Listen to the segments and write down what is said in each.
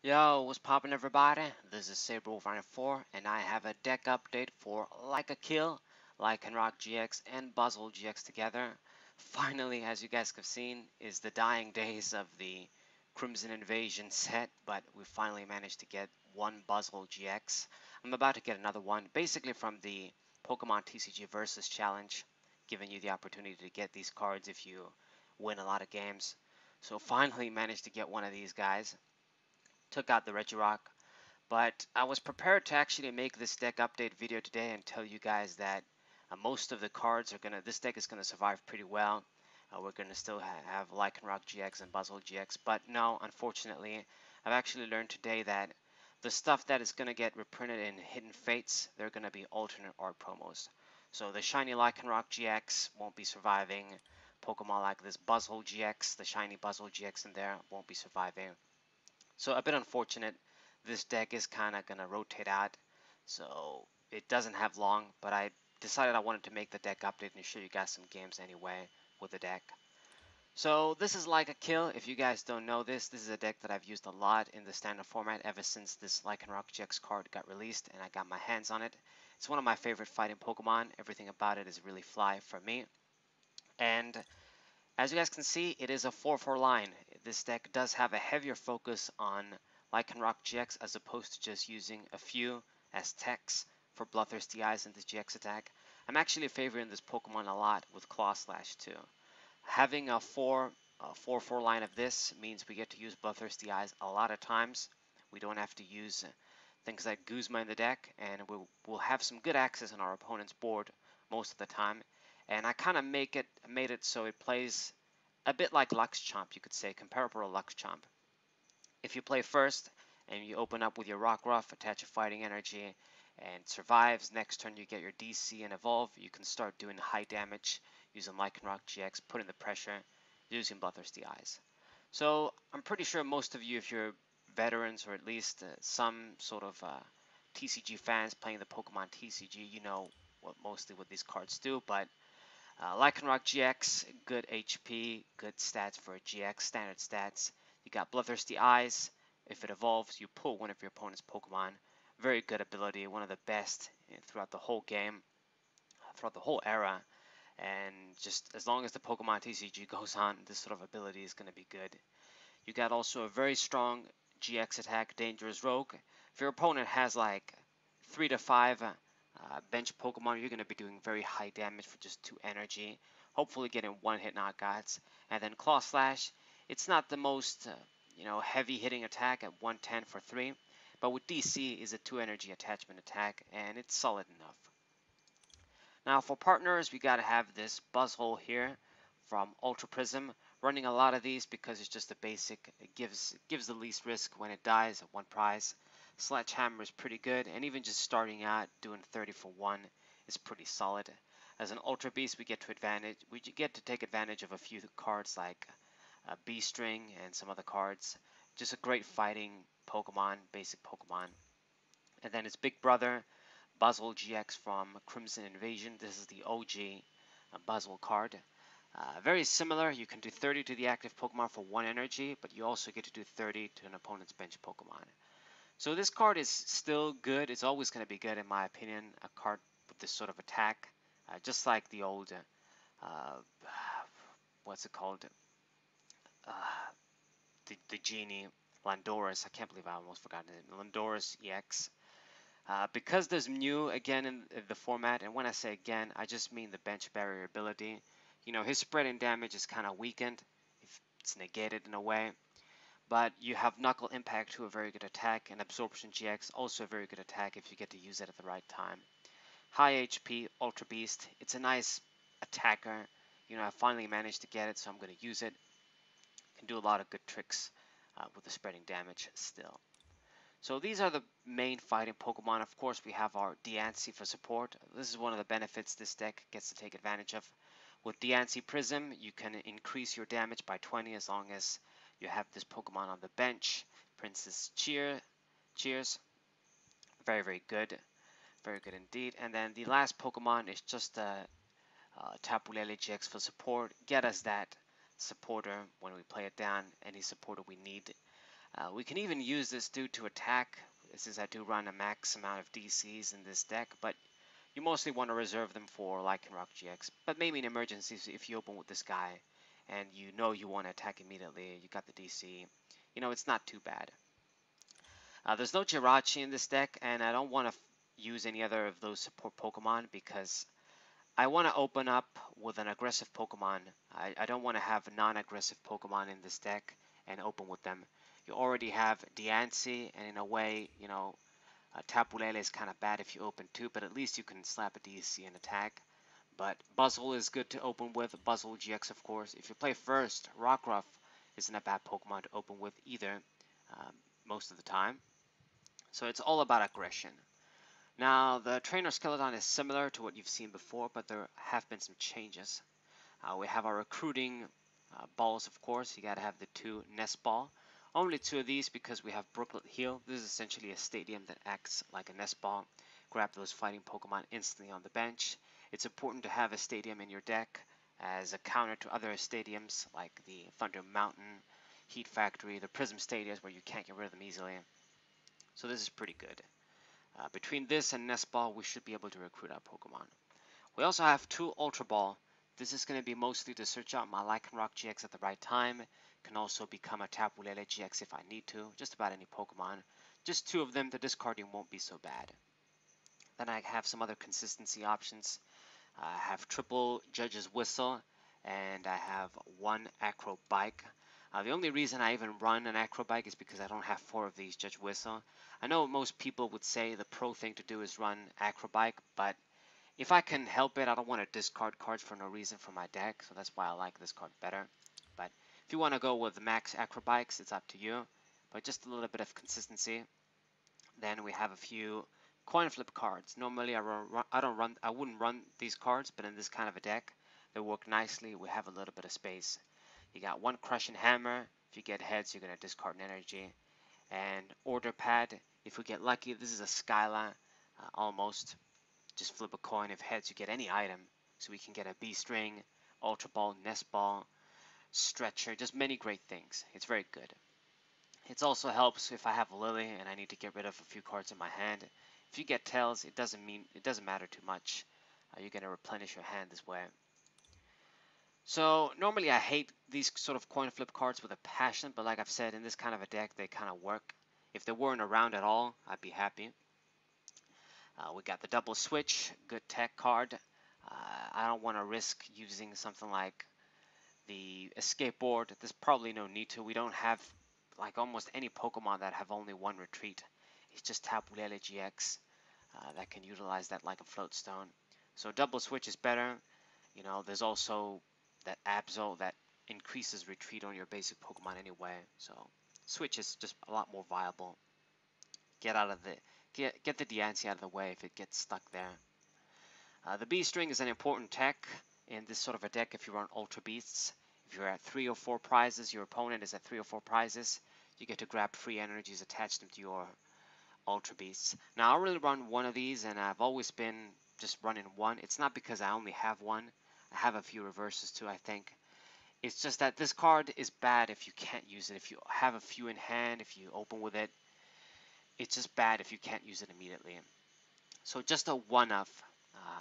Yo, what's poppin' everybody? This is Saberwolf94 and I have a deck update for Lycanroc GX and Buzzwole GX together. Finally, as you guys have seen, is the dying days of the Crimson Invasion set, but we finally managed to get one Buzzwole GX. I'm about to get another one, basically from the Pokemon TCG Versus Challenge, giving you the opportunity to get these cards if you win a lot of games. So finally managed to get one of these guys. Took out the Regirock, but I was prepared to actually make this deck update video today and tell you guys that most of the cards are this deck is gonna survive pretty well. We're gonna still have Lycanroc GX and Buzzwole GX, but no, unfortunately, I've actually learned today that the stuff that is gonna get reprinted in Hidden Fates, they're gonna be alternate art promos. So the shiny Lycanroc GX won't be surviving. Pokemon like this Buzzwole GX, the shiny Buzzwole GX in there, won't be surviving. So a bit unfortunate. This deck is kind of going to rotate out, so it doesn't have long, but I decided I wanted to make the deck update and show you guys some games anyway with the deck. So this is like a kill. If you guys don't know this is a deck that I've used a lot in the standard format ever since this Lycanroc GX card got released and I got my hands on it. It's one of my favorite fighting Pokemon. Everything about it is really fly for me. And as you guys can see, it is a 4-4 line. This deck does have a heavier focus on Lycanroc GX as opposed to just using a few as techs for Bloodthirsty Eyes in this GX attack. I'm actually favoring this Pokemon a lot with Claw Slash too. Having a 4-4 line of this means we get to use Bloodthirsty Eyes a lot of times. We don't have to use things like Guzma in the deck, and we'll have some good access on our opponent's board most of the time. And I kind of made it so it plays a bit like luxchomp, you could say, comparable to luxchomp. If you play first and you open up with your Rockruff, attach a fighting energy, and survives, next turn you get your DC and evolve, you can start doing high damage using Lycanroc GX, putting the pressure, using Bloodthirsty Eyes. So I'm pretty sure most of you, if you're veterans or at least some sort of TCG fans playing the Pokemon TCG, you know mostly what these cards do, but Lycanroc GX, good HP, good stats for a GX, standard stats. You got Bloodthirsty Eyes. If it evolves, you pull one of your opponent's Pokemon. Very good ability, one of the best throughout the whole game, throughout the whole era. And just as long as the Pokemon TCG goes on, this sort of ability is going to be good. You got also a very strong GX attack, Dangerous Rogue. If your opponent has like 3 to 5 bench Pokemon, you're going to be doing very high damage for just 2 energy, hopefully getting 1-hit knockouts. And then Claw Slash, it's not the most heavy hitting attack at 110 for 3, but with DC is a 2 energy attachment attack, and it's solid enough. Now for partners, we got to have this Buzzwole here from Ultra Prism. Running a lot of these because it's just a basic. It gives the least risk when it dies at 1 prize. Sledgehammer is pretty good, and even just starting out doing 30 for 1 is pretty solid. As an Ultra Beast, we get to take advantage of a few cards like B-String and some other cards. Just a great fighting Pokemon, basic Pokemon. And then its big brother, Buzzwole GX from Crimson Invasion. This is the OG Buzzwole card. Very similar. You can do 30 to the active Pokemon for 1 energy, but you also get to do 30 to an opponent's bench Pokemon. So this card is still good. It's always going to be good in my opinion, a card with this sort of attack. Just like the old, what's it called? The Genie, Landorus. I can't believe I almost forgot it. Landorus EX. Because there's new again in the format, and when I say again, I just mean the bench barrier ability. You know, his spreading damage is kind of weakened, if it's negated in a way. But you have Knuckle Impact, to a very good attack, and Absorption GX, also a very good attack if you get to use it at the right time. High HP, Ultra Beast, it's a nice attacker. You know, I finally managed to get it, so I'm going to use it. Can do a lot of good tricks with the spreading damage still. So these are the main fighting Pokemon. Of course, we have our Diancie for support. This is one of the benefits this deck gets to take advantage of. With Diancie Prism, you can increase your damage by 20 as long as you have this Pokemon on the bench. Princess Cheers. Very, very good. Very good indeed. And then the last Pokemon is just a Tapu Lele GX for support. Get us that supporter when we play it down. Any supporter we need. We can even use this dude to attack, since I do run a max amount of DCs in this deck, but you mostly want to reserve them for Lycanroc GX. But maybe in emergencies, if you open with this guy and you know you want to attack immediately, you got the DC, you know, it's not too bad. There's no Jirachi in this deck, and I don't want to use any other of those support Pokemon because I want to open up with an aggressive Pokemon. I don't want to have non-aggressive Pokemon in this deck and open with them. You already have Diancie, and in a way, you know, Tapu Lele is kind of bad if you open two, but at least you can slap a DC and attack. But Buzzwole is good to open with, Buzzwole GX of course. If you play first, Rockruff isn't a bad Pokemon to open with either, um, most of the time. So it's all about aggression. Now, the Trainer Skeleton is similar to what you've seen before, but there have been some changes. We have our recruiting balls, of course. You gotta have the 2 Nest Ball. Only 2 of these because we have Brooklet Heal. This is essentially a stadium that acts like a Nest Ball. Grab those fighting Pokemon instantly on the bench. It's important to have a stadium in your deck as a counter to other stadiums like the Thunder Mountain, Heat Factory, the Prism Stadiums where you can't get rid of them easily. So this is pretty good. Between this and Nest Ball, we should be able to recruit our Pokemon. We also have 2 Ultra Ball. This is going to be mostly to search out my Lycanroc GX at the right time. Can also become a Tapu Lele GX if I need to. Just about any Pokemon. Just 2 of them, the discarding won't be so bad. Then I have some other consistency options. I have triple Judge's Whistle, and I have 1 Acro Bike. The only reason I even run an Acro Bike is because I don't have 4 of these Judge Whistle. I know most people would say the pro thing to do is run Acro Bike, but if I can help it, I don't want to discard cards for no reason from my deck, so that's why I like this card better. But if you want to go with max Acro Bikes, it's up to you. But just a little bit of consistency. Then we have a few coin flip cards. Normally I wouldn't run these cards, but in this kind of a deck, they work nicely. We have a little bit of space. You got 1 Crushing Hammer. If you get heads, you're gonna discard an energy. And Order Pad. If we get lucky, this is a Skyla, almost. Just flip a coin. If heads, you get any item. So we can get a B-String, Ultra Ball, Nest Ball, Stretcher, just many great things. It's very good. It also helps if I have Lily and I need to get rid of a few cards in my hand. If you get Tails, it doesn't matter too much. You're gonna replenish your hand this way. So normally I hate these sort of coin flip cards with a passion, but like I've said, in this kind of a deck, they kind of work. If they weren't around at all, I'd be happy. We got the double switch, good tech card. I don't want to risk using something like the escape board. There's probably no need to. We don't have like almost any Pokemon that have only 1 retreat. It's just Tapu Lele GX that can utilize that like a float stone. So double switch is better. You know, there's also that Absol that increases retreat on your basic Pokemon anyway. So switch is just a lot more viable. Get the Diancie out of the way if it gets stuck there. The B-String is an important tech in this sort of a deck if you run Ultra Beasts. If you're at 3 or 4 prizes, your opponent is at 3 or 4 prizes, you get to grab free energies, attach them to your Ultra Beasts. Now, I really run 1 of these, and I've always been just running 1. It's not because I only have 1. I have a few reverses too, I think. It's just that this card is bad if you can't use it. If you have a few in hand, if you open with it, it's just bad if you can't use it immediately. So just a 1-of.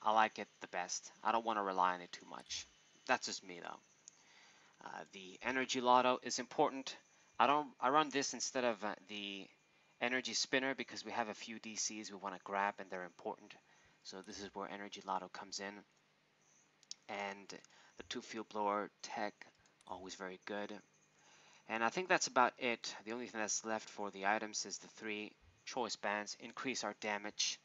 I like it the best. I don't want to rely on it too much. That's just me though. The Energy Lotto is important. I run this instead of the Energy Spinner because we have a few DCs we want to grab and they're important. So this is where Energy Lotto comes in. And the 2 Field Blower tech, always very good. And I think that's about it. The only thing that's left for the items is the 3 Choice Bands. Increase our damage.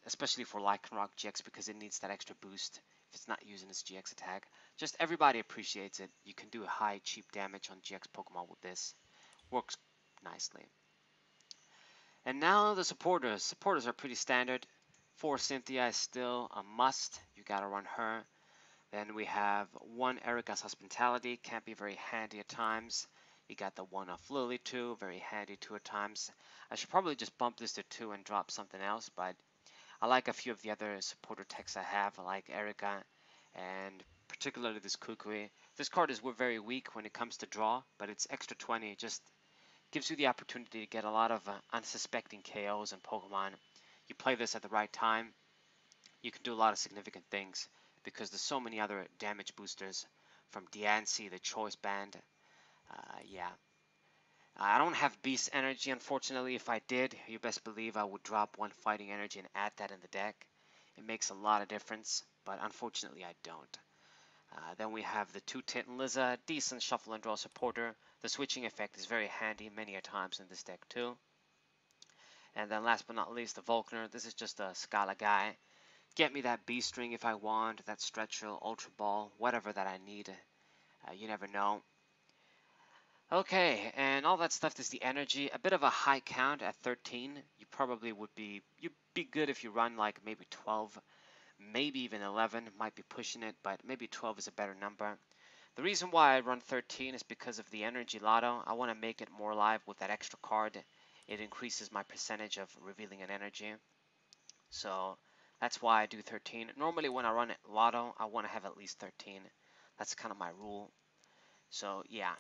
Especially for Lycanroc GX because it needs that extra boost if it's not using its GX attack. Just everybody appreciates it. You can do a high, cheap damage on GX Pokemon with this. Works nicely. And now the supporters. Supporters are pretty standard. 4 Cynthia is still a must. You gotta run her. Then we have 1 Erica's Hospitality. Can't be very handy at times. You got the 1 of Lily too. Very handy too at times. I should probably just bump this to 2 and drop something else, but I like a few of the other supporter techs I have. I like Erica and particularly this Kukui. This card is very weak when it comes to draw, but it's extra 20 just gives you the opportunity to get a lot of unsuspecting KOs and Pokemon. You play this at the right time, you can do a lot of significant things because there's so many other damage boosters from Diancie, the Choice Band. Yeah. I don't have Beast Energy, unfortunately. If I did, you best believe I would drop one Fighting Energy and add that in the deck. It makes a lot of difference, but unfortunately I don't. Then we have the 2-Tint Liza, decent shuffle and draw supporter. The switching effect is very handy many a times in this deck too. And then last but not least, the Volkner. This is just a Scala guy. Get me that B-String if I want, that Stretchel, Ultra Ball, whatever that I need. You never know. Okay, and all that stuff is the energy. A bit of a high count at 13. You probably you'd be good if you run like maybe 12, maybe even 11. Might be pushing it, but maybe 12 is a better number. The reason why I run 13 is because of the energy lotto. I want to make it more live with that extra card. It increases my percentage of revealing an energy. So that's why I do 13. Normally when I run it lotto, I want to have at least 13. That's kind of my rule. So yeah,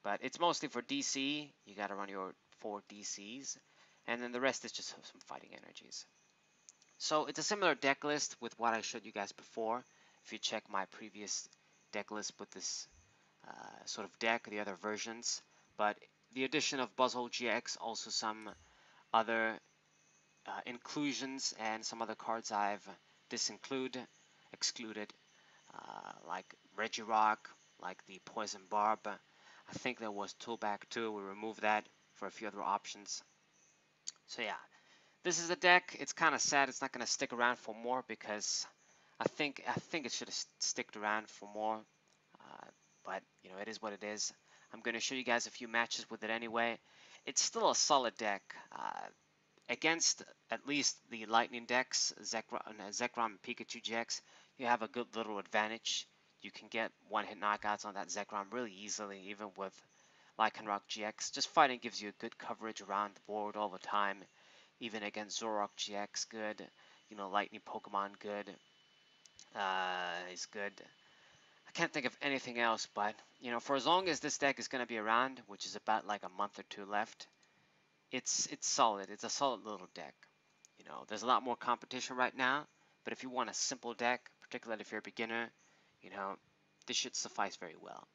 but it's mostly for DC. You got to run your 4 DCs, and then the rest is just some fighting energies. So it's a similar deck list with what I showed you guys before. If you check my previous deck list with this sort of deck, the other versions, but the addition of Buzzwole GX, also some other inclusions and some other cards I've excluded, like Regirock, like the Poison Barb. I think there was Toolback too. We removed that for a few other options. So yeah, this is the deck. It's kind of sad it's not going to stick around for more because I think it should have sticked around for more. But you know, it is what it is. I'm going to show you guys a few matches with it anyway. It's still a solid deck. Against at least the Lightning decks, Zekrom and Pikachu GX, you have a good little advantage. You can get one-hit knockouts on that Zekrom really easily, even with Lycanroc GX. Just fighting gives you good coverage around the board all the time. Even against Zoroark GX, good. You know, Lightning Pokemon, good. Is good. I can't think of anything else, but, you know, for as long as this deck is going to be around, which is about like a month or two left, it's solid. It's a solid little deck. You know, there's a lot more competition right now, but if you want a simple deck, particularly if you're a beginner, you know, this should suffice very well.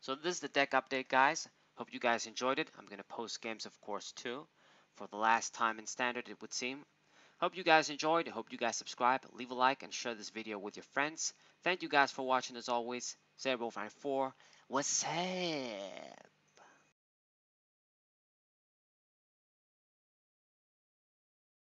So this is the deck update, guys. Hope you guys enjoyed it. I'm going to post games, of course, too, for the last time in Standard, it would seem. Hope you guys enjoyed. Hope you guys subscribe, leave a like, and share this video with your friends. Thank you guys for watching as always. Zero94, what's up?